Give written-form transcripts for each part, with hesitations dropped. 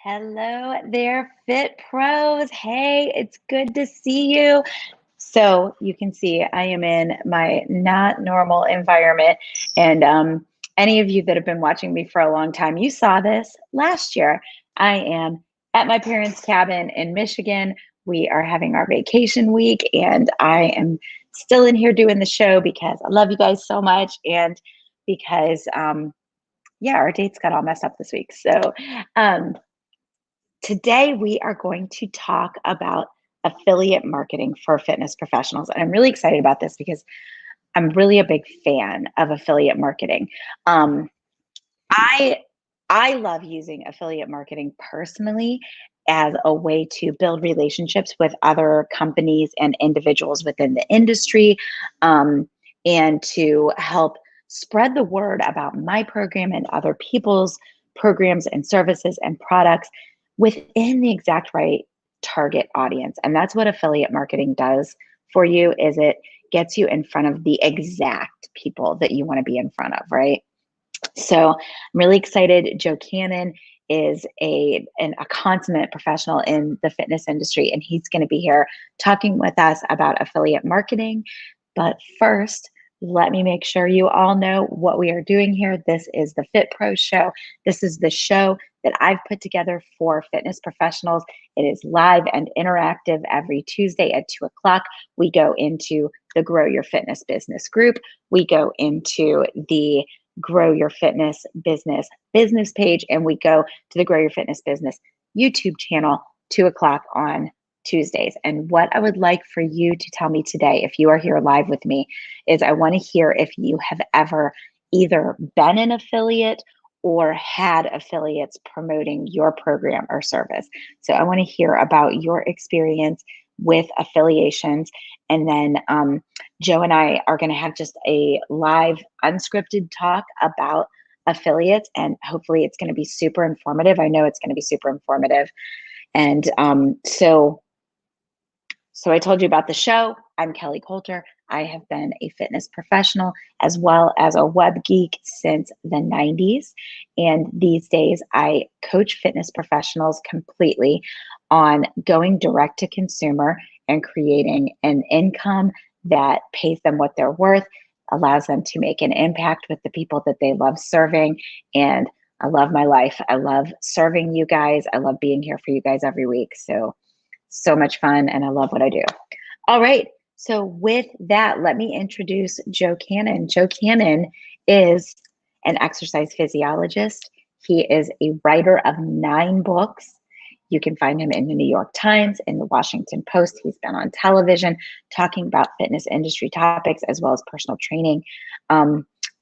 Hello there, Fit Pros. Hey, it's good to see you. So you can see I am in my not normal environment. And any of you that have been watching me for a long time, you saw this last year. I am at my parents' cabin in Michigan. We are having our vacation week, and I am still in here doing the show because I love you guys so much. And because, yeah, our dates got all messed up this week. So, um, today, we are going to talk about affiliate marketing for fitness professionals. And I'm really excited about this because I'm really a big fan of affiliate marketing. Um, I I love using affiliate marketing personally as a way to build relationships with other companies and individuals within the industry, and to help spread the word about my program and other people's programs and services and products within the exact right target audience. And that's what affiliate marketing does for you, is it gets you in front of the exact people that you want to be in front of, right? So I'm really excited. Joe Cannon is a consummate professional in the fitness industry, and he's going to be here talking with us about affiliate marketing. But first, let me make sure you all know what we are doing here. This is the Fit Pro Show. This is the show that I've put together for fitness professionals. It is live and interactive every Tuesday at 2 o'clock. We go into the Grow Your Fitness Business group. We go into the Grow Your Fitness business page, and we go to the Grow Your Fitness Business YouTube channel, 2 o'clock on Tuesdays. And what I would like for you to tell me today, if you are here live with me, is I want to hear if you have ever either been an affiliate or had affiliates promoting your program or service. So I want to hear about your experience with affiliations. And then Joe and I are going to have just a live unscripted talk about affiliates, and hopefully it's going to be super informative. I know it's going to be super informative. And so I told you about the show. I'm Kelly Coulter. I have been a fitness professional as well as a web geek since the 90s. And these days, I coach fitness professionals completely on going direct to consumer and creating an income that pays them what they're worth, allows them to make an impact with the people that they love serving. And I love my life. I love serving you guys. I love being here for you guys every week. So much fun, and I love what I do. All right. So with that, let me introduce Joe Cannon. Joe Cannon is an exercise physiologist. He is a writer of 9 books. You can find him in the New York Times, in the Washington Post. He's been on television talking about fitness industry topics as well as personal training.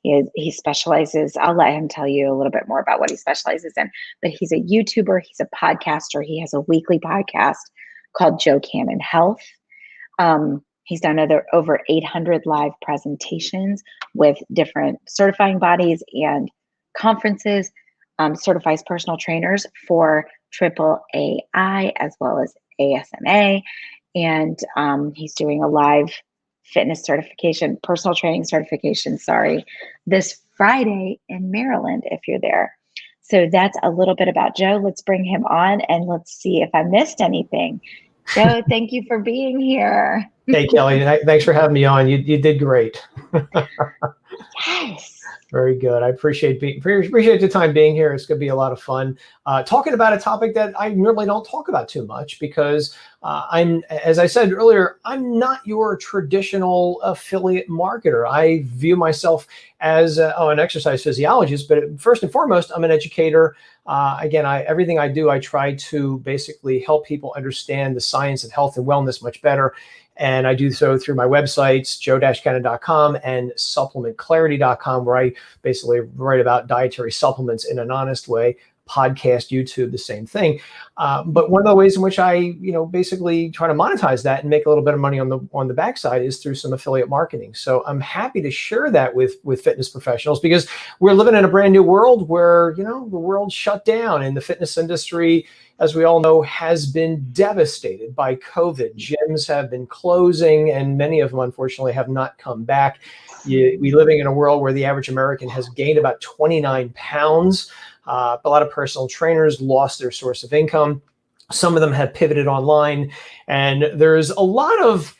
He specializes, I'll let him tell you a little bit more about what he specializes in, but he's a YouTuber, he's a podcaster. He has a weekly podcast called Joe Cannon Health. He's done over 800 live presentations with different certifying bodies and conferences, certifies personal trainers for AAAI as well as ASMA. And he's doing a live fitness certification, personal training certification, this Friday in Maryland, if you're there. So that's a little bit about Joe. Let's bring him on and let's see if I missed anything. Joe, thank you for being here. Hey, Kelly, thanks for having me on. You did great. Yes. Very good. I appreciate the time being here. It's going to be a lot of fun. Talking about a topic that I normally don't talk about too much because as I said earlier, I'm not your traditional affiliate marketer. I view myself as an exercise physiologist, but first and foremost, I'm an educator. Again, everything I do, I try to basically help people understand the science of health and wellness much better. And I do so through my websites, joe-cannon.com and supplementclarity.com, where I basically write about dietary supplements in an honest way. Podcast, YouTube, the same thing. But one of the ways in which I, basically try to monetize that and make a little bit of money on the backside is through some affiliate marketing. So I'm happy to share that with fitness professionals because we're living in a brand new world where, the world shut down and the fitness industry, as we all know, has been devastated by COVID. Gyms have been closing and many of them, unfortunately, have not come back. We're living in a world where the average American has gained about 29 pounds. A lot of personal trainers lost their source of income. Some of them have pivoted online, and there's a lot of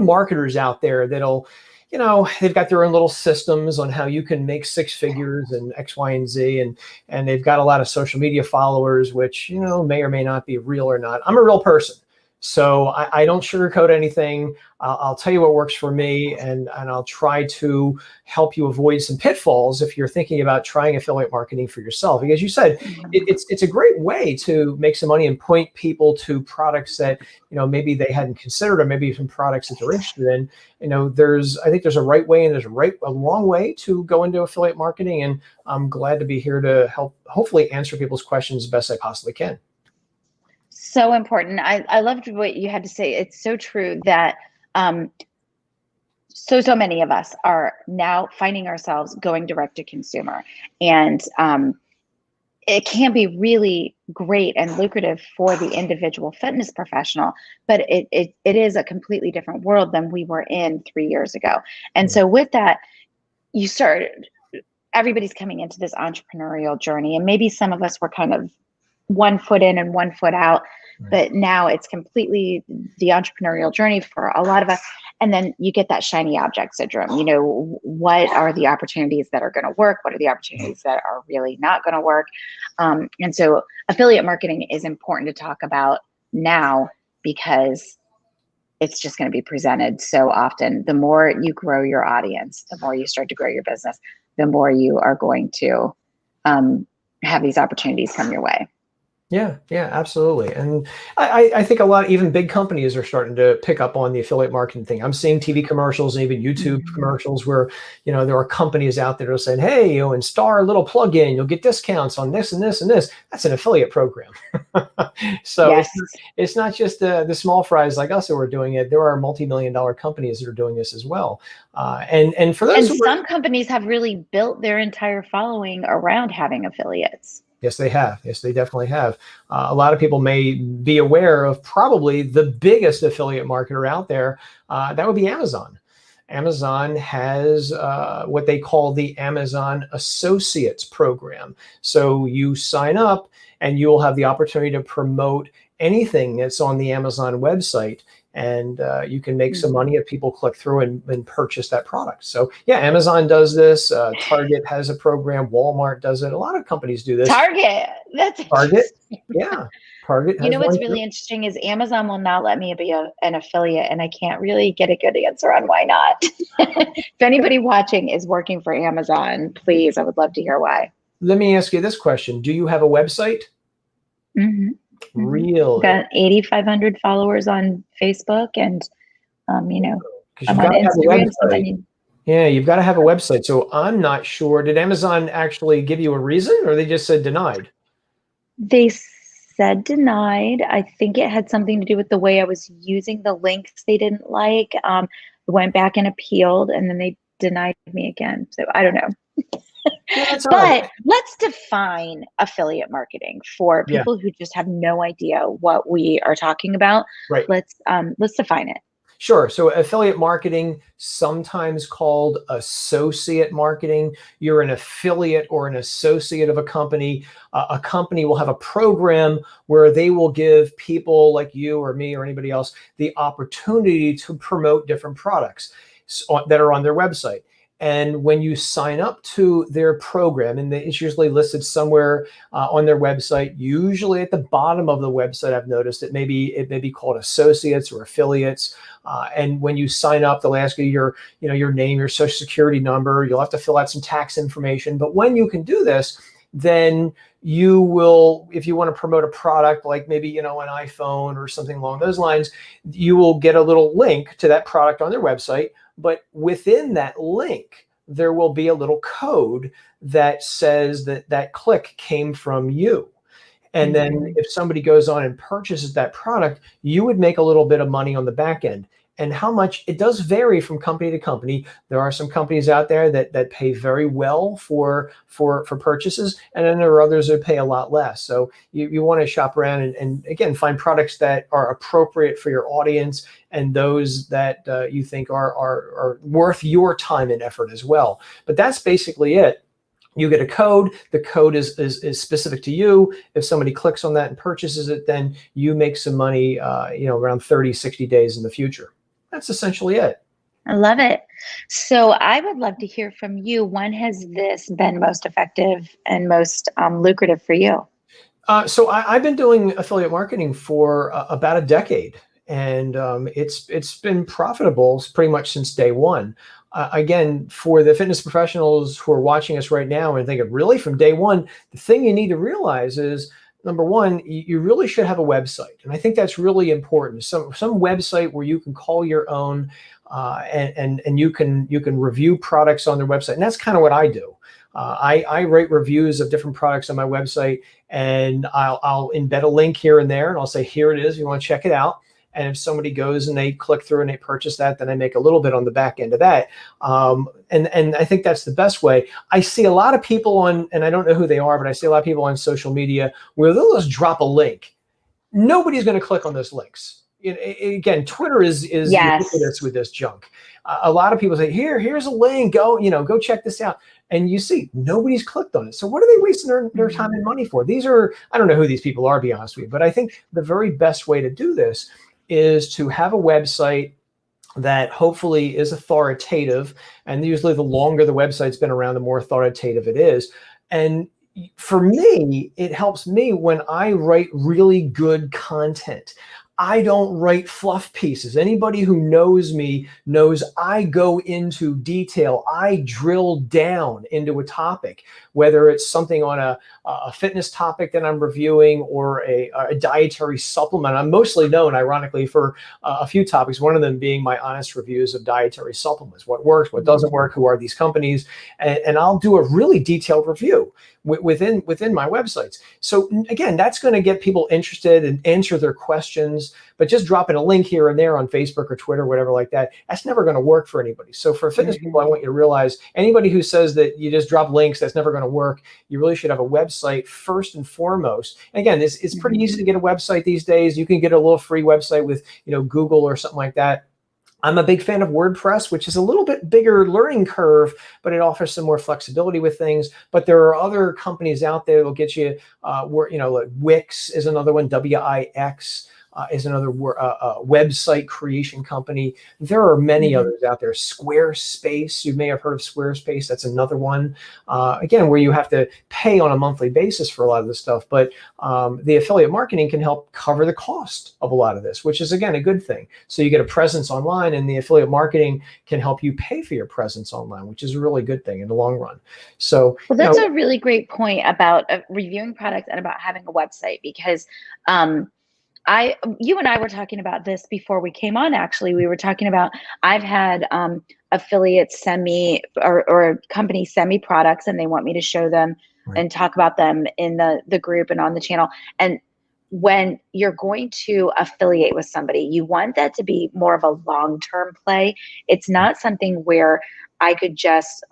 marketers out there that'll, they've got their own little systems on how you can make six figures and X, Y, and Z, and they've got a lot of social media followers, which may or may not be real or not. I'm a real person, so I don't sugarcoat anything. I'll tell you what works for me, and I'll try to help you avoid some pitfalls if you're thinking about trying affiliate marketing for yourself. Because you said it's a great way to make some money and point people to products that maybe they hadn't considered, or maybe some products that they're interested in. I think there's a right way and there's a wrong way to go into affiliate marketing, and I'm glad to be here to help hopefully answer people's questions as best I possibly can. So important. I loved what you had to say. It's so true that so many of us are now finding ourselves going direct to consumer, and it can be really great and lucrative for the individual fitness professional, but it is a completely different world than we were in 3 years ago. And so with that, everybody's coming into this entrepreneurial journey, and maybe some of us were kind of 1 foot in and 1 foot out, but now it's completely the entrepreneurial journey for a lot of us. And then you get that shiny object syndrome. What are the opportunities that are going to work? What are the opportunities that are really not going to work? And so affiliate marketing is important to talk about now, because it's just going to be presented so often. The more you grow your audience, the more you start to grow your business, the more you are going to have these opportunities come your way. Yeah, absolutely. And I think a lot, even big companies are starting to pick up on the affiliate marketing thing. I'm seeing TV commercials and even YouTube commercials where, there are companies out there that are saying, hey, install our little plugin, you'll get discounts on this and this and this. That's an affiliate program. So yes. it's not just the small fries like us who are doing it. There are multi-million-dollar companies that are doing this as well. And for those some companies have really built their entire following around having affiliates. Yes, they have. Yes, they definitely have. A lot of people may be aware of probably the biggest affiliate marketer out there. That would be Amazon. Amazon has what they call the Amazon Associates program. So you sign up and you'll have the opportunity to promote anything that's on the Amazon website. And you can make some money if people click through and purchase that product. So yeah, Amazon does this. Target has a program. Walmart does it. A lot of companies do this. Target. That's Target. Yeah. Target. Has what's really interesting is Amazon will not let me be an affiliate, and I can't really get a good answer on why not. If anybody watching is working for Amazon, please, I would love to hear why. Let me ask you this question. Do you have a website? Mm-hmm. Really? Got 8,500 followers on Facebook, and I'm on Instagram. Yeah, you've got to have a website. So I'm not sure. Did Amazon actually give you a reason, or they just said denied? They said denied. I think it had something to do with the way I was using the links they didn't like. Went back and appealed, and then they denied me again. So I don't know. Yeah, but let's define affiliate marketing for people who just have no idea what we are talking about. Right. Let's define it. Sure. So affiliate marketing, sometimes called associate marketing. You're an affiliate or an associate of a company. A company will have a program where they will give people like you or me or anybody else the opportunity to promote different products that are on their website. And when you sign up to their program, and it's usually listed somewhere on their website, usually at the bottom of the website, I've noticed it may be called associates or affiliates. And when you sign up, they'll ask you your name, your social security number. You'll have to fill out some tax information. But when you can do this, then you will, if you want to promote a product like maybe, an iPhone or something along those lines, you will get a little link to that product on their website. But within that link, there will be a little code that says that click came from you. And then if somebody goes on and purchases that product, you would make a little bit of money on the back end. And how much, it does vary from company to company. There are some companies out there that pay very well for purchases, and then there are others that pay a lot less. So you want to shop around and again, find products that are appropriate for your audience and those that you think are worth your time and effort as well. But that's basically it. You get a code. The code is specific to you. If somebody clicks on that and purchases it, then you make some money, around 30, 60 days in the future. That's essentially it. I love it. So I would love to hear from you. When has this been most effective and most lucrative for you? So I've been doing affiliate marketing for about a decade, and it's been profitable pretty much since day one. Again, for the fitness professionals who are watching us right now and thinking, really, from day one, the thing you need to realize is, number one, you really should have a website, and I think that's really important. Some website where you can call your own, and you can review products on their website, and that's kind of what I do. I write reviews of different products on my website, and I'll embed a link here and there, and I'll say, here it is, you want to check it out. And if somebody goes and they click through and they purchase that, then I make a little bit on the back end of that. And I think that's the best way. I see a lot of people and I don't know who they are, but I see a lot of people on social media where they'll just drop a link. Nobody's going to click on those links. Again, Twitter is ubiquitous with this junk. A lot of people say, here's a link, go check this out. And you see, nobody's clicked on it. So what are they wasting their time and money for? I don't know who these people are, to be honest with you, but I think the very best way to do this is to have a website that hopefully is authoritative. And usually the longer the website's been around, the more authoritative it is. And for me, it helps me when I write really good content. I don't write fluff pieces. Anybody who knows me knows I go into detail. I drill down into a topic, whether it's something on a fitness topic that I'm reviewing or a dietary supplement. I'm mostly known, ironically, for a few topics, one of them being my honest reviews of dietary supplements, what works, what doesn't work, who are these companies, and I'll do a really detailed review within my websites. So again, that's going to get people interested and answer their questions, but just dropping a link here and there on Facebook or Twitter, whatever like that, that's never going to work for anybody. So for fitness people, I want you to realize anybody who says that you just drop links, that's never going to work. You really should have a website first and foremost. And again, it's pretty easy to get a website these days. You can get a little free website with, Google or something like that. I'm a big fan of WordPress, which is a little bit bigger learning curve, but it offers some more flexibility with things. But there are other companies out there that'll get you, like Wix is another one, Wix. Is another website creation company. There are many others out there. Squarespace, you may have heard of Squarespace. That's another one. Again, where you have to pay on a monthly basis for a lot of this stuff. But the affiliate marketing can help cover the cost of a lot of this, which is, again, a good thing. So you get a presence online, and the affiliate marketing can help you pay for your presence online, which is a really good thing in the long run. So, well, that's a really great point about reviewing products and about having a website, because you and I were talking about this before we came on. Actually, we were talking about, I've had affiliates send me or companies send me products, and they want me to show them and talk about them in the group and on the channel. And when you're going to affiliate with somebody, you want that to be more of a long-term play. It's not something where I could just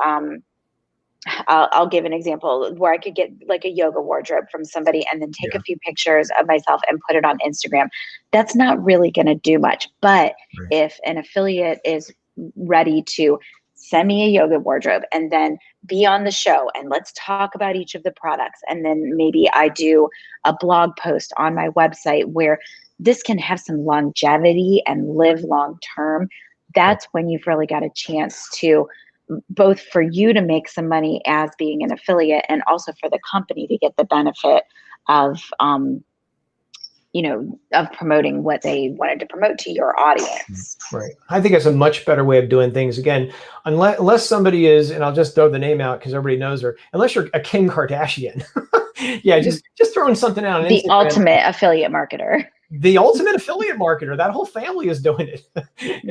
I'll give an example where I could get like a yoga wardrobe from somebody and then take a few pictures of myself and put it on Instagram. That's not really going to do much. But if an affiliate is ready to send me a yoga wardrobe and then be on the show and let's talk about each of the products, and then maybe I do a blog post on my website where this can have some longevity and live long term, that's when you've really got a chance to both for you to make some money as being an affiliate, and also for the company to get the benefit of, of promoting what they wanted to promote to your audience. Right. I think it's a much better way of doing things. Again, unless somebody is, and I'll just throw the name out because everybody knows her, unless you're a Kim Kardashian. Yeah, just throwing something out on the Instagram. Ultimate affiliate marketer. The ultimate affiliate marketer. That whole family is doing it.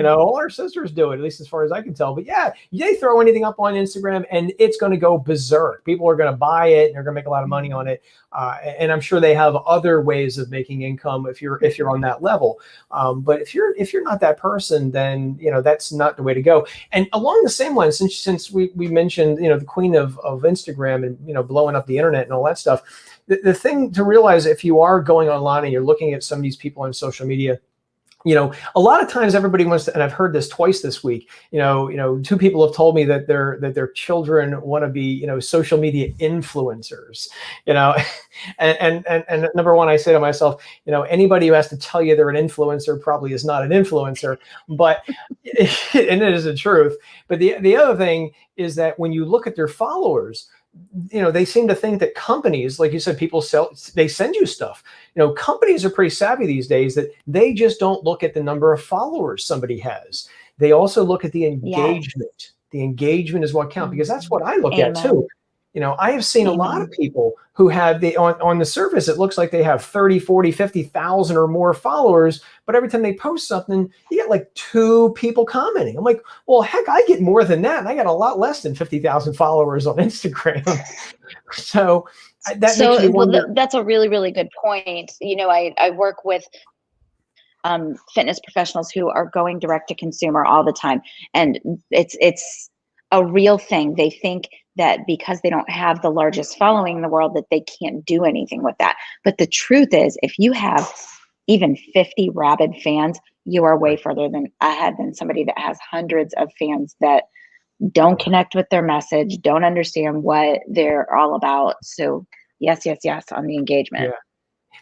All our sisters do it, at least as far as I can tell. But yeah, they throw anything up on Instagram and it's going to go berserk. People are going to buy it and they're going to make a lot of money on it. And I'm sure they have other ways of making income if you're on that level. But if you're not that person, then that's not the way to go. And along the same line, since we mentioned the queen of Instagram and blowing up the internet and all that stuff. The thing to realize, if you are going online and you're looking at some of these people on social media, a lot of times everybody wants to, and I've heard this twice this week, two people have told me that their children want to be, social media influencers, and number one, I say to myself, anybody who has to tell you they're an influencer probably is not an influencer, but, and it is the truth. But the other thing is that when you look at their followers, they seem to think that companies, like you said, they send you stuff. Companies are pretty savvy these days that they just don't look at the number of followers somebody has. They also look at the engagement. Yes. The engagement is what counts, because that's what I look at too. I have seen a lot of people who have on the surface, it looks like they have 30, 40, 50,000 or more followers, but every time they post something, you get like 2 people commenting. I'm like, well, heck, I get more than that. And I got a lot less than 50,000 followers on Instagram. So that makes me wonder. That's a really, really good point. I work with fitness professionals who are going direct to consumer all the time. And it's a real thing. They think that because they don't have the largest following in the world that they can't do anything with that. But the truth is, if you have even 50 rabid fans, you are way further ahead than somebody that has hundreds of fans that don't connect with their message, don't understand what they're all about. So yes on the engagement.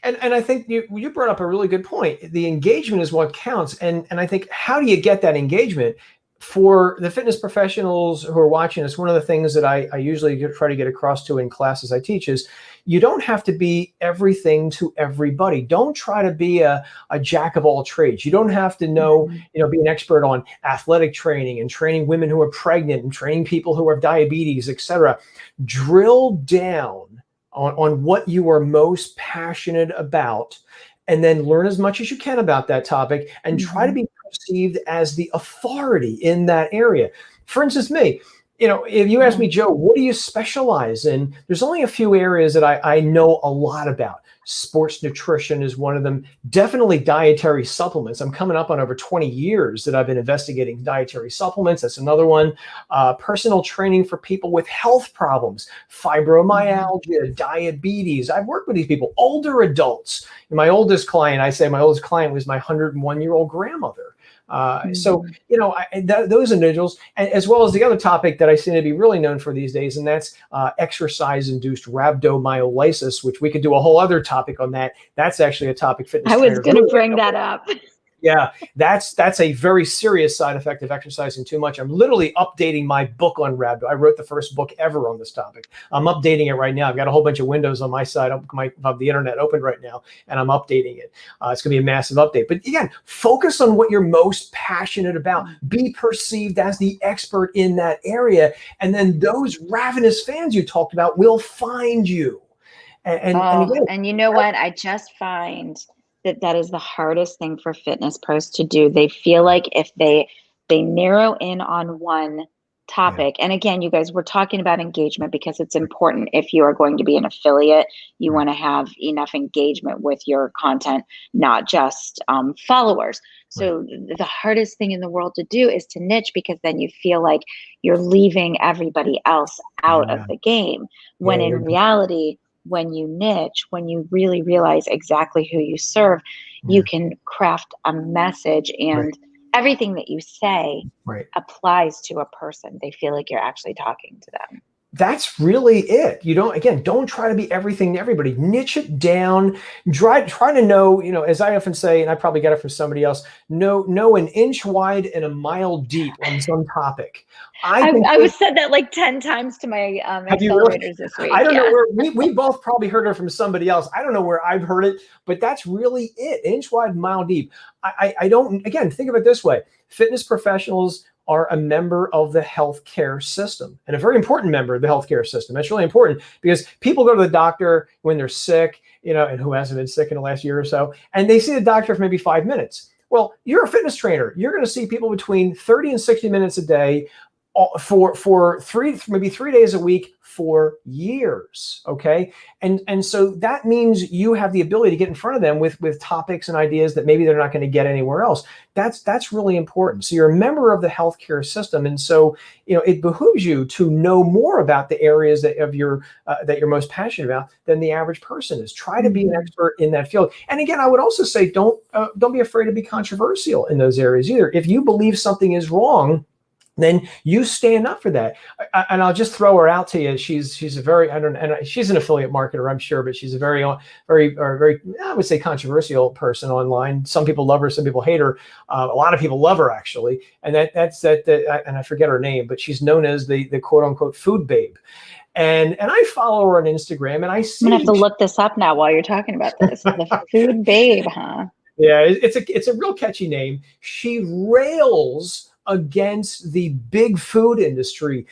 Yeah. And I think you brought up a really good point. The engagement is what counts. And I think, how do you get that engagement? For the fitness professionals who are watching us, one of the things that I usually try to get across to in classes I teach is, you don't have to be everything to everybody. Don't try to be a jack of all trades. You don't have to know, be an expert on athletic training and training women who are pregnant and training people who have diabetes, etc. Drill down on what you are most passionate about, and then learn as much as you can about that topic, and try to be perceived as the authority in that area. For instance, me, if you ask me, Joe, what do you specialize in? There's only a few areas that I know a lot about. Sports nutrition is one of them. Definitely dietary supplements. I'm coming up on over 20 years that I've been investigating dietary supplements. That's another one. Personal training for people with health problems, fibromyalgia, diabetes. I've worked with these people, older adults. My oldest client was my 101-year-old grandmother. So, those individuals, as well as the other topic that I seem to be really known for these days, and that's exercise-induced rhabdomyolysis, which we could do a whole other topic on that. That's actually a topic fitness. I was going to bring that up. Yeah, that's a very serious side effect of exercising too much. I'm literally updating my book on rhabdo. I wrote the first book ever on this topic. I'm updating it right now. I've got a whole bunch of windows on my side of the internet open right now, and I'm updating it. It's going to be a massive update. But again, focus on what you're most passionate about. Be perceived as the expert in that area, and then those ravenous fans you talked about will find you. And you know what? I just find that is the hardest thing for fitness pros to do. They feel like if they narrow in on one topic, and again, you guys, we're talking about engagement because it's important. If you are going to be an affiliate, you want to have enough engagement with your content, not just followers. So the hardest thing in the world to do is to niche, because then you feel like you're leaving everybody else out of the game, when in reality, when you niche, when you really realize exactly who you serve, you can craft a message, and everything that you say applies to a person. They feel like you're actually talking to them. That's really it. Don't try to be everything to everybody. Niche it down. Try to know, as I often say, and I probably got it from somebody else, know an inch wide and a mile deep on some topic. I said that like 10 times to my accelerators this week. I don't know where we both probably heard it from somebody else. I don't know where I've heard it, but that's really it. Inch wide, mile deep. I don't, again, think of it this way. Fitness professionals are a member of the healthcare system, and a very important member of the healthcare system. That's really important, because people go to the doctor when they're sick, and who hasn't been sick in the last year or so, and they see the doctor for maybe 5 minutes. Well, you're a fitness trainer. You're going to see people between 30 and 60 minutes a day, for maybe 3 days a week for years. Okay. And so that means you have the ability to get in front of them with topics and ideas that maybe they're not going to get anywhere else. That's really important. So you're a member of the healthcare system. And so, it behooves you to know more about the areas that you're most passionate about than the average person is. Try to be an expert in that field. And again, I would also say, don't be afraid to be controversial in those areas either. If you believe something is wrong, then you stand up for that. And I'll just throw her out to you. She's a very, she's an affiliate marketer, I'm sure, but she's a very, I would say, controversial person online. Some people love her, some people hate her. A lot of people love her, actually. And and I forget her name, but she's known as the quote unquote food babe. And I follow her on Instagram, and I see. I'm gonna have to look this up now while you're talking about this. The food babe, huh? Yeah, it's a real catchy name. She rails against the big food industry,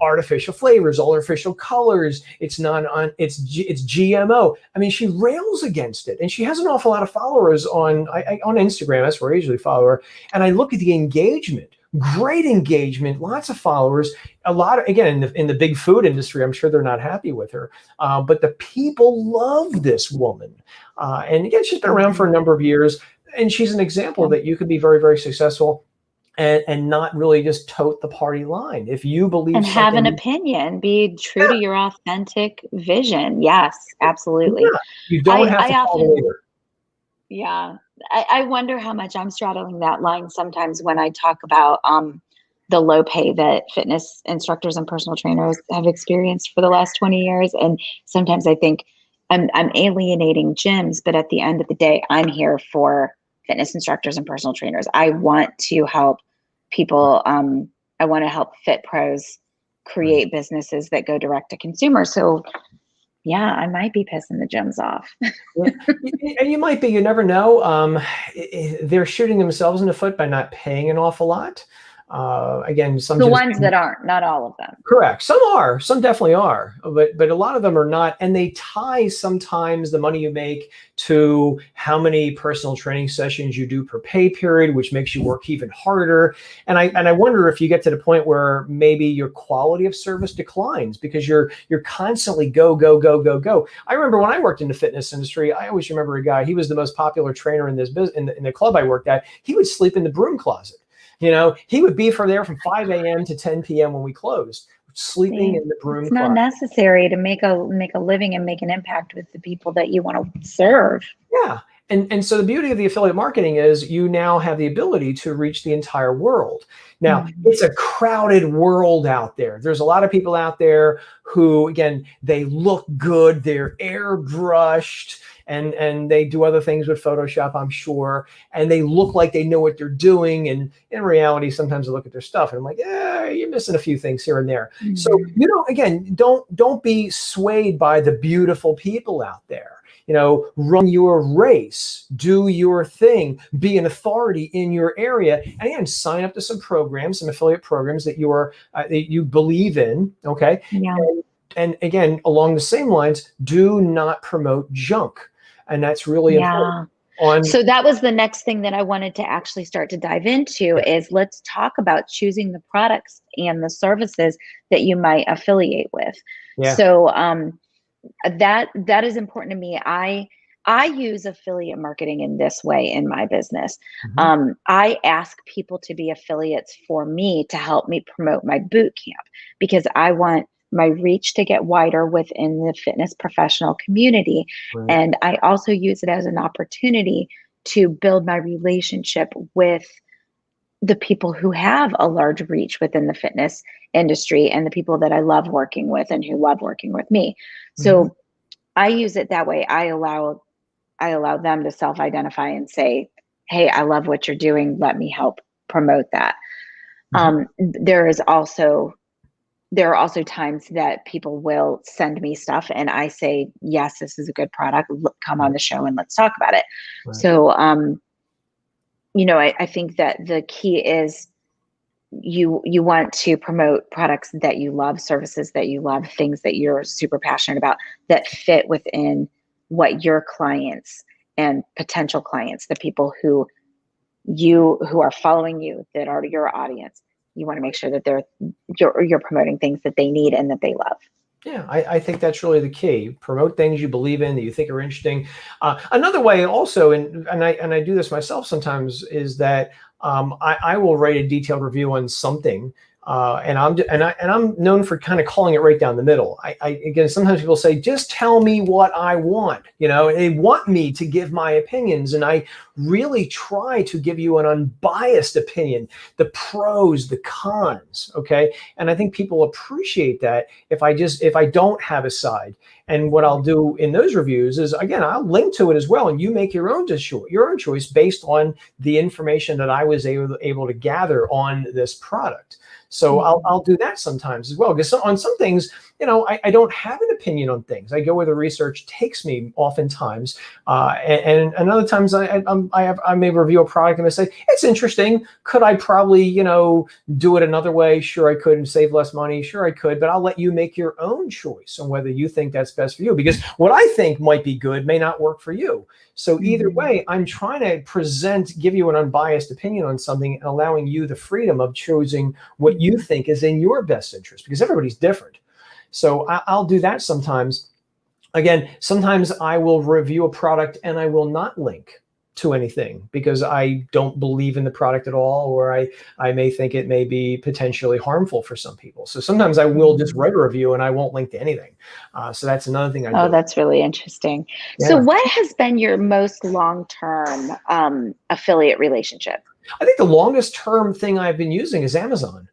artificial flavors, artificial colors. It's GMO. I mean, she rails against it, and she has an awful lot of followers on Instagram. That's where I usually follow her. And I look at the engagement. Great engagement, lots of followers. A lot of, again, in the big food industry, I'm sure they're not happy with her, but the people love this woman. And again, she's been around for a number of years, and she's an example that you could be very, very successful and not really just tote the party line. If you believe and have an opinion, be true to your authentic vision. Yes, absolutely. Yeah, you don't have to follow the leader. Yeah. I wonder how much I'm straddling that line sometimes when I talk about the low pay that fitness instructors and personal trainers have experienced for the last 20 years. And sometimes I think I'm alienating gyms, but at the end of the day, I'm here for fitness instructors and personal trainers. I want to help people. I want to help fit pros create businesses that go direct to consumer. So yeah, I might be pissing the gyms off. And you might be, you never know. They're shooting themselves in the foot by not paying an awful lot. Again, some the ones that aren't, not all of them. Correct. Some definitely are, but a lot of them are not. And they tie sometimes the money you make to how many personal training sessions you do per pay period, which makes you work even harder. And I wonder if you get to the point where maybe your quality of service declines because you're constantly go. I remember when I worked in the fitness industry, I always remember a guy, he was the most popular trainer in this business, in the club I worked at. He would sleep in the broom closet. He would be from 5 a.m. to 10 p.m. when we closed, sleeping in the broom closet. It's not necessary to make a living and make an impact with the people that you want to serve. Yeah. And so the beauty of the affiliate marketing is you now have the ability to reach the entire world. Now, it's a crowded world out there. There's a lot of people out there who, again, they look good, they're airbrushed, and they do other things with Photoshop, I'm sure, and they look like they know what they're doing. And in reality, sometimes I look at their stuff and I'm like, you're missing a few things here and there. So, again, don't be swayed by the beautiful people out there. Run your race, do your thing, be an authority in your area, and again, sign up to some programs, some affiliate programs that you believe in. Okay. Yeah. And again, along the same lines, do not promote junk. And that's really important. So that was the next thing that I wanted to actually start to dive into is let's talk about choosing the products and the services that you might affiliate with. Yeah. So that is important to me. I use affiliate marketing in this way in my business. I ask people to be affiliates for me to help me promote my boot camp because I want my reach to get wider within the fitness professional community. Right. And I also use it as an opportunity to build my relationship with the people who have a large reach within the fitness industry and the people that I love working with and who love working with me. So I use it that way. I allow them to self-identify and say, hey, I love what you're doing. Let me help promote that. There are also times that people will send me stuff and I say, yes, this is a good product. Come on the show and let's talk about it. Right. So, I think that the key is you want to promote products that you love, services that you love, things that you're super passionate about that fit within what your clients and potential clients, the people who are following you, that are your audience, you want to make sure that you're promoting things that they need and that they love. Yeah, I think that's really the key. Promote things you believe in that you think are interesting. Another way also, and I do this myself sometimes, is that I will write a detailed review on something. And I'm known for kind of calling it right down the middle. Again, sometimes people say, just tell me what I want. They want me to give my opinions, and I really try to give you an unbiased opinion, the pros, the cons. Okay. And I think people appreciate that if I don't have a side. And what I'll do in those reviews is, again, I'll link to it as well, and you make your own choice based on the information that I was able to gather on this product. So I'll do that sometimes as well, because on some things, I don't have an opinion on things. I go where the research takes me oftentimes, and other times I may review a product and I say, it's interesting. Could I probably do it another way? Sure, I could, and save less money. Sure, I could, but I'll let you make your own choice on whether you think that's best for you, because what I think might be good may not work for you. So either way, I'm trying to give you an unbiased opinion on something, and allowing you the freedom of choosing what you think is in your best interest, because everybody's different. So I'll do that sometimes. Again, sometimes I will review a product and I will not link to anything because I don't believe in the product at all, or I may think it may be potentially harmful for some people. So sometimes I will just write a review and I won't link to anything. So that's another thing I do. Oh, that's really interesting. Yeah. So what has been your most long-term affiliate relationship? I think the longest term thing I've been using is Amazon.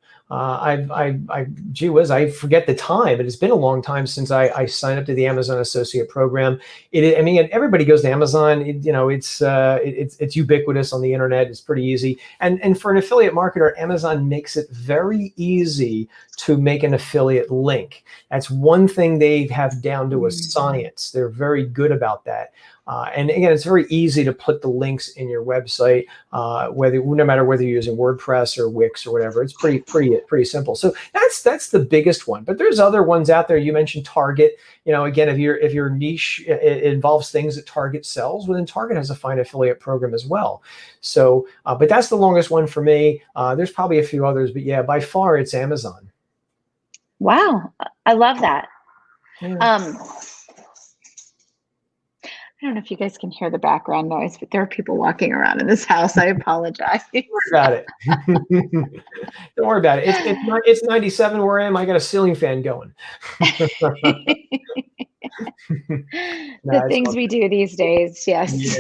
Gee whiz, I forget the time, but it's been a long time since I signed up to the Amazon Associate Program. Everybody goes to Amazon. It's ubiquitous on the internet. It's pretty easy. And for an affiliate marketer, Amazon makes it very easy to make an affiliate link. That's one thing they have down to a science. They're very good about that. And again, it's very easy to put the links in your website, no matter whether you're using WordPress or Wix or whatever. It's pretty simple. So that's the biggest one. But there's other ones out there. You mentioned Target. Again, if your niche it involves things that Target sells, well, then Target has a fine affiliate program as well. So, but that's the longest one for me. There's probably a few others, but yeah, by far it's Amazon. Wow, I love that. Yeah. I don't know if you guys can hear the background noise, but there are people walking around in this house. I apologize. Don't worry about it. Don't worry about it. It's 97 where I am. I got a ceiling fan going. The things we do these days, yes.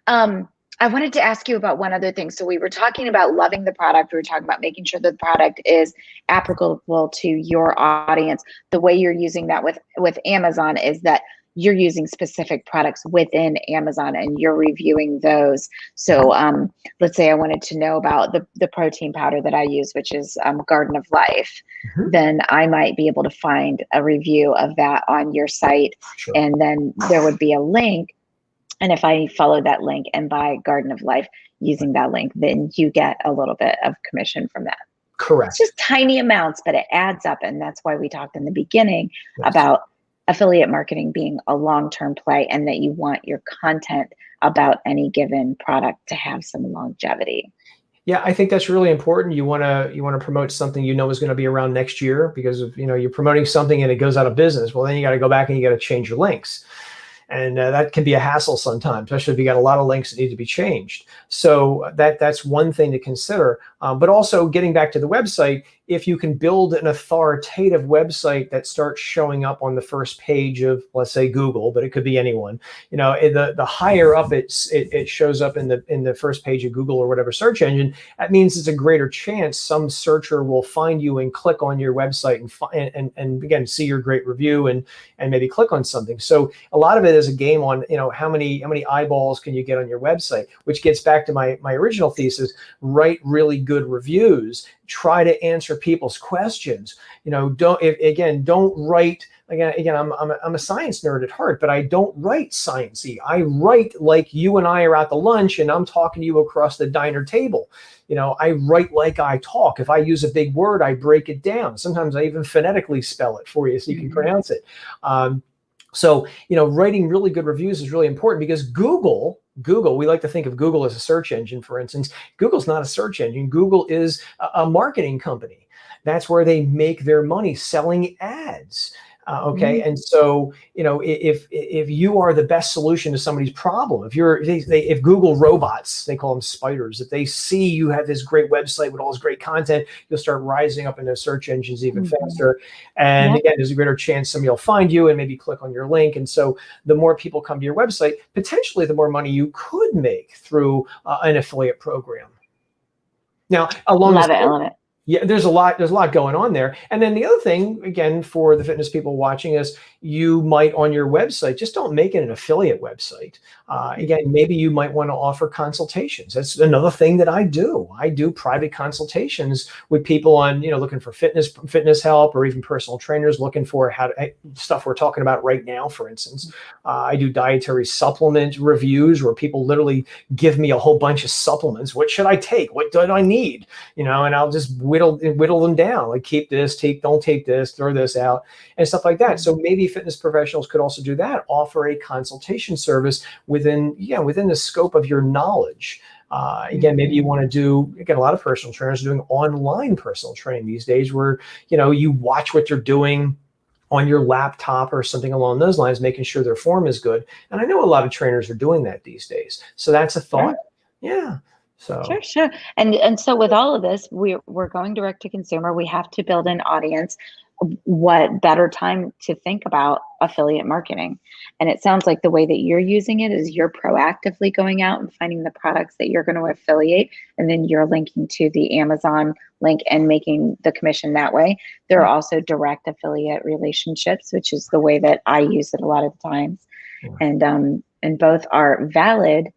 Yeah. I wanted to ask you about one other thing. So we were talking about loving the product. We were talking about making sure that the product is applicable to your audience. The way you're using that with Amazon is that you're using specific products within Amazon and you're reviewing those. So let's say I wanted to know about the protein powder that I use, which is Garden of Life. Then I might be able to find a review of that on your site. Sure. And then there would be a link. And if I follow that link and buy Garden of Life using that link, then you get a little bit of commission from that. Correct. It's just tiny amounts, but it adds up. And that's why we talked in the beginning about affiliate marketing being a long-term play, and that you want your content about any given product to have some longevity. Yeah, I think that's really important. You want to promote something is going to be around next year, because if you're promoting something and it goes out of business, well, then you got to go back and you got to change your links. And that can be a hassle sometimes, especially if you got a lot of links that need to be changed. So that's one thing to consider. But also getting back to the website, if you can build an authoritative website that starts showing up on the first page of, let's say, Google, but it could be anyone, the higher up it shows up in the first page of Google or whatever search engine, that means it's a greater chance some searcher will find you and click on your website and again, see your great review and maybe click on something. So a lot of it is a game on, how many eyeballs can you get on your website, which gets back to my original thesis: write really good reviews, try to answer people's questions. Don't write, again, I'm a science nerd at heart, but I don't write sciencey. I write like you and I are at the lunch and I'm talking to you across the diner table. I write like I talk. If I use a big word, I break it down. Sometimes I even phonetically spell it for you so you can pronounce it. So, writing really good reviews is really important because Google, we like to think of Google as a search engine, for instance. Google's not a search engine. Google is a marketing company. That's where they make their money, selling ads. Okay. And so, if you are the best solution to somebody's problem, if Google robots, they call them spiders, if they see you have this great website with all this great content, you'll start rising up in those search engines even faster. And again, there's a greater chance somebody will find you and maybe click on your link. And so the more people come to your website, potentially the more money you could make through an affiliate program. Now, I love it. Yeah, there's a lot going on there. And then the other thing, again, for the fitness people watching is you might on your website, just don't make it an affiliate website. Again, maybe you might want to offer consultations. That's another thing that I do. I do private consultations with people on, looking for fitness help, or even personal trainers looking for stuff we're talking about right now, for instance. I do dietary supplement reviews where people literally give me a whole bunch of supplements. What should I take? What do I need? And I'll just whittle them down, like keep this, don't take this, throw this out, and stuff like that. So maybe fitness professionals could also do that, offer a consultation service within the scope of your knowledge. Again, maybe you want to do, a lot of personal trainers are doing online personal training these days where, you watch what you're doing on your laptop or something along those lines, making sure their form is good. And I know a lot of trainers are doing that these days. So that's a thought. Yeah. So Sure. And so with all of this, we're going direct to consumer. We have to build an audience. What better time to think about affiliate marketing? And it sounds like the way that you're using it is you're proactively going out and finding the products that you're going to affiliate, and then you're linking to the Amazon link and making the commission that way. There are also direct affiliate relationships, which is the way that I use it a lot of the times. And both are valid.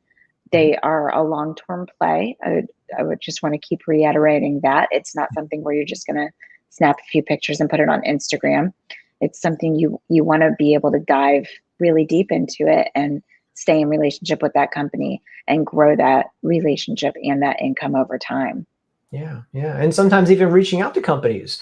They are a long-term play. I would just want to keep reiterating that. It's not something where you're just going to snap a few pictures and put it on Instagram. It's something you want to be able to dive really deep into it and stay in relationship with that company and grow that relationship and that income over time. Yeah. And sometimes even reaching out to companies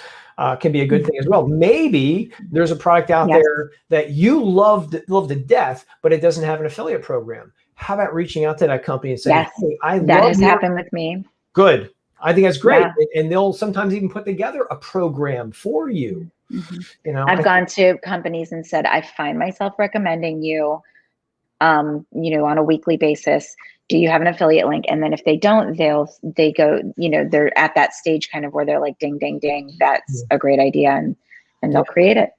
can be a good thing as well. Maybe there's a product out there that you love to death, but it doesn't have an affiliate program. How about reaching out to that company and saying, "Hey, that has happened with me." Good. I think that's great. And they'll sometimes even put together a program for you. I've gone to companies and said, I find myself recommending you, on a weekly basis. Do you have an affiliate link? And then if they don't, they go, they're at that stage kind of where they're like, ding, ding, ding. That's a great idea. And they'll create it.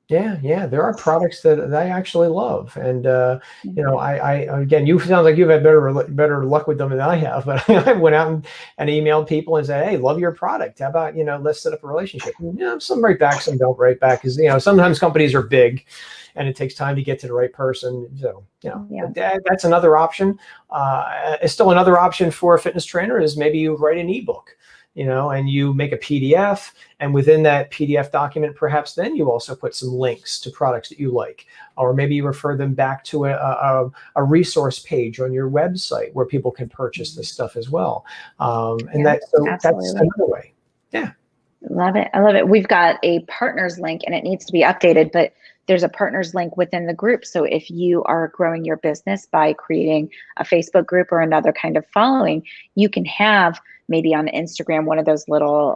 Yeah. There are products that I actually love. And, I again, you sound like you've had better luck with them than I have, but I went out and emailed people and said, "Hey, love your product. How about, let's set up a relationship." And, some write back, some don't write back, because, sometimes companies are big and it takes time to get to the right person. So, that's another option. It's still another option for a fitness trainer is maybe you write an ebook. And you make a PDF, and within that PDF document, perhaps then you also put some links to products that you like, or maybe you refer them back to a resource page on your website where people can purchase this stuff as well. That's another way. Yeah. Love it. I love it. We've got a partners link and it needs to be updated, but there's a partners link within the group. So if you are growing your business by creating a Facebook group or another kind of following, you can have maybe on Instagram one of those little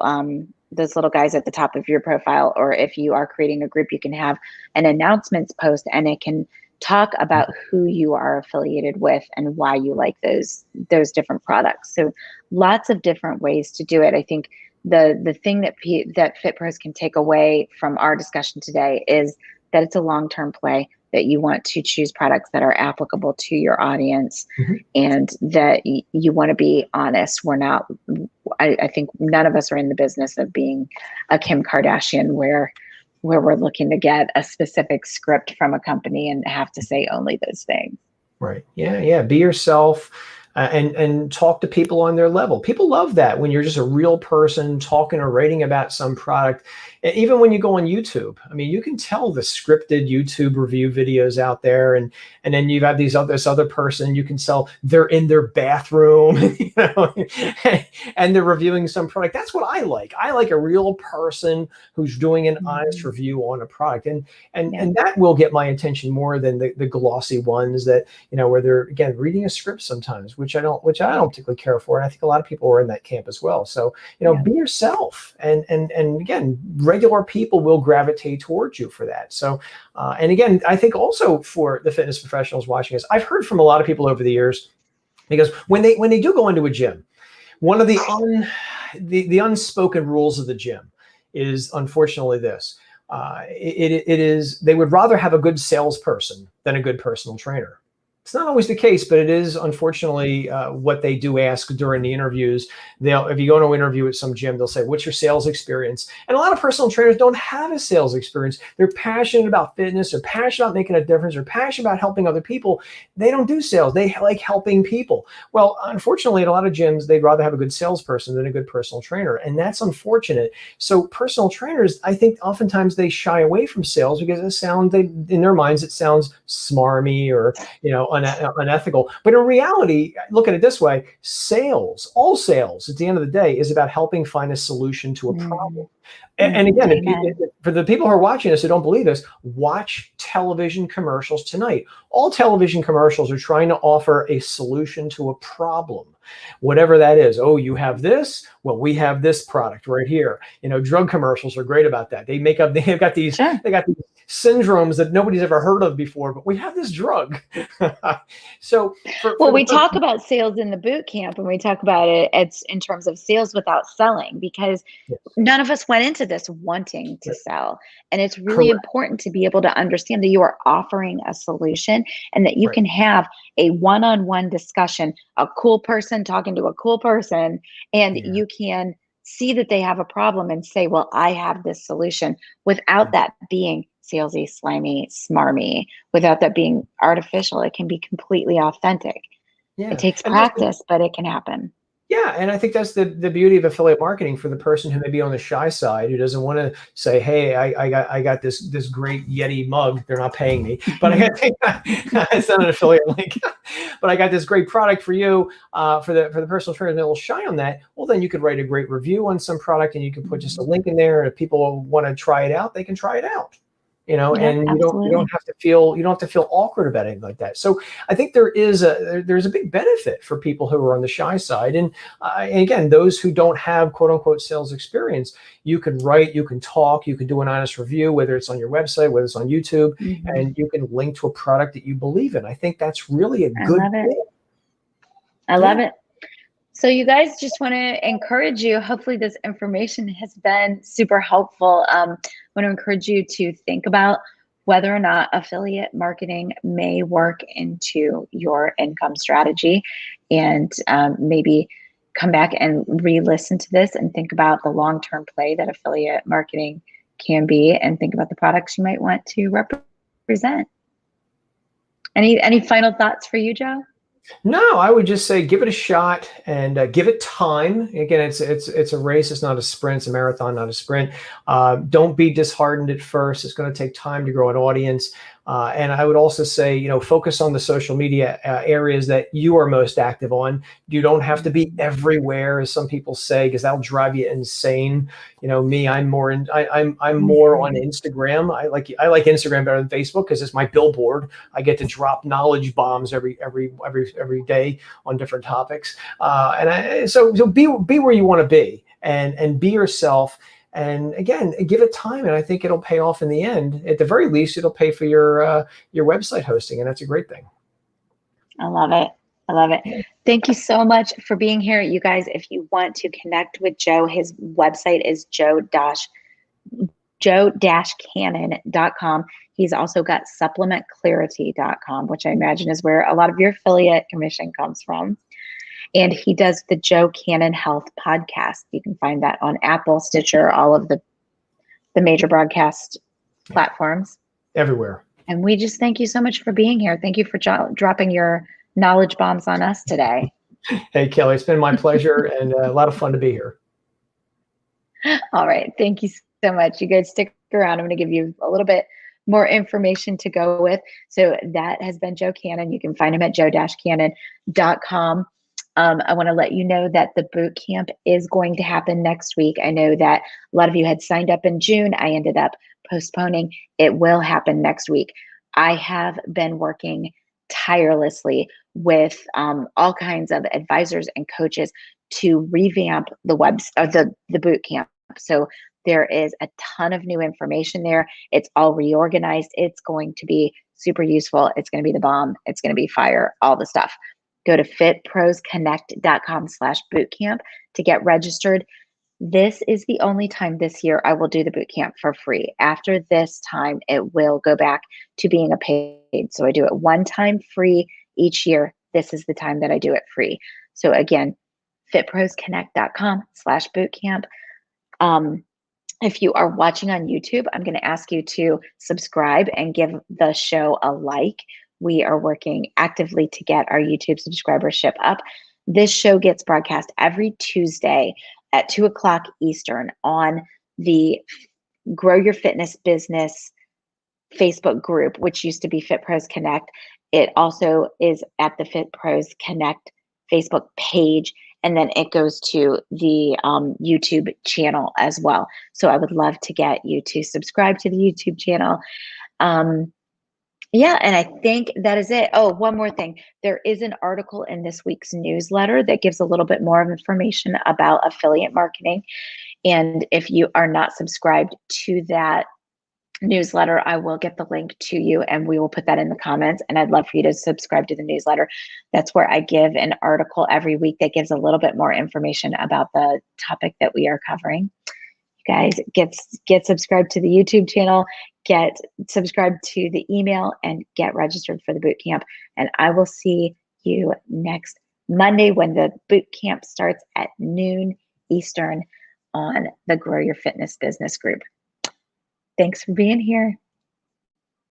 guys at the top of your profile, or if you are creating a group, you can have an announcements post and it can talk about who you are affiliated with and why you like those different products. So lots of different ways to do it. I think the thing that FitPros can take away from our discussion today is that it's a long-term play, that you want to choose products that are applicable to your audience, and that you want to be honest. I think none of us are in the business of being a Kim Kardashian where we're looking to get a specific script from a company and have to say only those things. Right. Yeah. Be yourself. And talk to people on their level. People love that when you're just a real person talking or writing about some product. even when you go on YouTube, I mean, you can tell the scripted YouTube review videos out there, and then you have this other person, you can tell they're in their bathroom, you know, and they're reviewing some product. That's what I like. I like a real person who's doing an honest review on a product, and that will get my attention more than the glossy ones that, you know, where they're, again, reading a script sometimes, which I don't particularly care for. And I think a lot of people are in that camp as well. So, you know, be yourself, and again, regular people will gravitate towards you for that. So, and again, I think also for the fitness professionals watching us, I've heard from a lot of people over the years, because when they do go into a gym, one of the unspoken rules of the gym is, unfortunately, this. It is, they would rather have a good salesperson than a good personal trainer. It's not always the case, but it is, unfortunately, what they do ask during the interviews. If you go to an interview at some gym, they'll say, "What's your sales experience?" And a lot of personal trainers don't have a sales experience. They're passionate about fitness. They're passionate about making a difference. They're passionate about helping other people. They don't do sales. They like helping people. Well, unfortunately, at a lot of gyms, they'd rather have a good salesperson than a good personal trainer, and that's unfortunate. So personal trainers, I think, oftentimes they shy away from sales because in their minds, it sounds smarmy or, you know, unethical. But in reality, look at it this way: all sales at the end of the day is about helping find a solution to a problem. And again, for the people who are watching us who don't believe this, watch television commercials tonight. All television commercials are trying to offer a solution to a problem, whatever that is. Oh, you have this? Well, we have this product right here. You know, drug commercials are great about that. They've got these syndromes that nobody's ever heard of before, but we have this drug. So, we talk about sales in the boot camp, and we talk about it's in terms of sales without selling, because none of us went into this wanting to sell. And it's really important to be able to understand that you are offering a solution, and that you can have a one-on-one discussion, a cool person talking to a cool person, and you can see that they have a problem and say, well, I have this solution, without that being salesy, slimy, smarmy, without that being artificial. It can be completely authentic. It takes practice, but it can happen. Yeah, and I think that's the beauty of affiliate marketing for the person who may be on the shy side, who doesn't want to say, "Hey, I got this great Yeti mug. They're not paying me, but it's not an affiliate link. But I got this great product for you, for the personal trainer." And they're a little shy on that. Well, then you could write a great review on some product, and you can put just a link in there. And if people want to try it out, they can try it out. You know, and you don't have to feel awkward about anything like that. So I think there's a big benefit for people who are on the shy side, and again, those who don't have quote unquote sales experience. You can write, you can talk, you can do an honest review, whether it's on your website, whether it's on YouTube, and you can link to a product that you believe in. I think that's really a good thing. I love it. So you guys, just want to encourage you. Hopefully this information has been super helpful. I want to encourage you to think about whether or not affiliate marketing may work into your income strategy, and maybe come back and re-listen to this and think about the long-term play that affiliate marketing can be, and think about the products you might want to represent. Any final thoughts for you, Joe? No, I would just say give it a shot, and give it time. Again, it's a race. It's not a sprint. It's a marathon, not a sprint. Don't be disheartened at first. It's going to take time to grow an audience. And I would also say, you know, focus on the social media areas that you are most active on. You don't have to be everywhere, as some people say, because that'll drive you insane. You know, me, I'm more on Instagram. I like Instagram better than Facebook because it's my billboard. I get to drop knowledge bombs every day on different topics. So be where you want to be, and be yourself. And again, give it time, and I think it'll pay off in the end. At the very least, it'll pay for your website hosting, and that's a great thing. I love it. I love it. Thank you so much for being here. You guys, if you want to connect with Joe, his website is joe-cannon.com. He's also got supplementclarity.com, which I imagine is where a lot of your affiliate commission comes from. And he does the Joe Cannon Health podcast. You can find that on Apple, Stitcher, all of the major broadcast platforms. Everywhere. And we just thank you so much for being here. Thank you for dropping your knowledge bombs on us today. Hey, Kelly, it's been my pleasure, and a lot of fun to be here. All right. Thank you so much. You guys stick around. I'm going to give you a little bit more information to go with. So that has been Joe Cannon. You can find him at joe-cannon.com. I want to let you know that the boot camp is going to happen next week. I know that a lot of you had signed up in June. I ended up postponing. It will happen next week. I have been working tirelessly with all kinds of advisors and coaches to revamp the the boot camp. So there is a ton of new information there. It's all reorganized. It's going to be super useful. It's going to be the bomb. It's going to be fire, all the stuff. Go to fitprosconnect.com/bootcamp to get registered. This is the only time this year I will do the boot camp for free. After this time, it will go back to being a paid. So I do it one time free each year. This is the time that I do it free. So again, fitprosconnect.com/bootcamp. If you are watching on YouTube, I'm going to ask you to subscribe and give the show a like. We are working actively to get our YouTube subscribership up. This show gets broadcast every Tuesday at 2:00 Eastern on the Grow Your Fitness Business Facebook group, which used to be Fit Pros Connect. It also is at the Fit Pros Connect Facebook page, and then it goes to the YouTube channel as well. So I would love to get you to subscribe to the YouTube channel. Yeah, and I think that is it. Oh, one more thing. There is an article in this week's newsletter that gives a little bit more of information about affiliate marketing. And if you are not subscribed to that newsletter, I will get the link to you and we will put that in the comments. And I'd love for you to subscribe to the newsletter. That's where I give an article every week that gives a little bit more information about the topic that we are covering. You guys get subscribed to the YouTube channel, get subscribed to the email, and get registered for the boot camp. And I will see you next Monday when the boot camp starts at noon Eastern on the Grow Your Fitness Business group. Thanks for being here.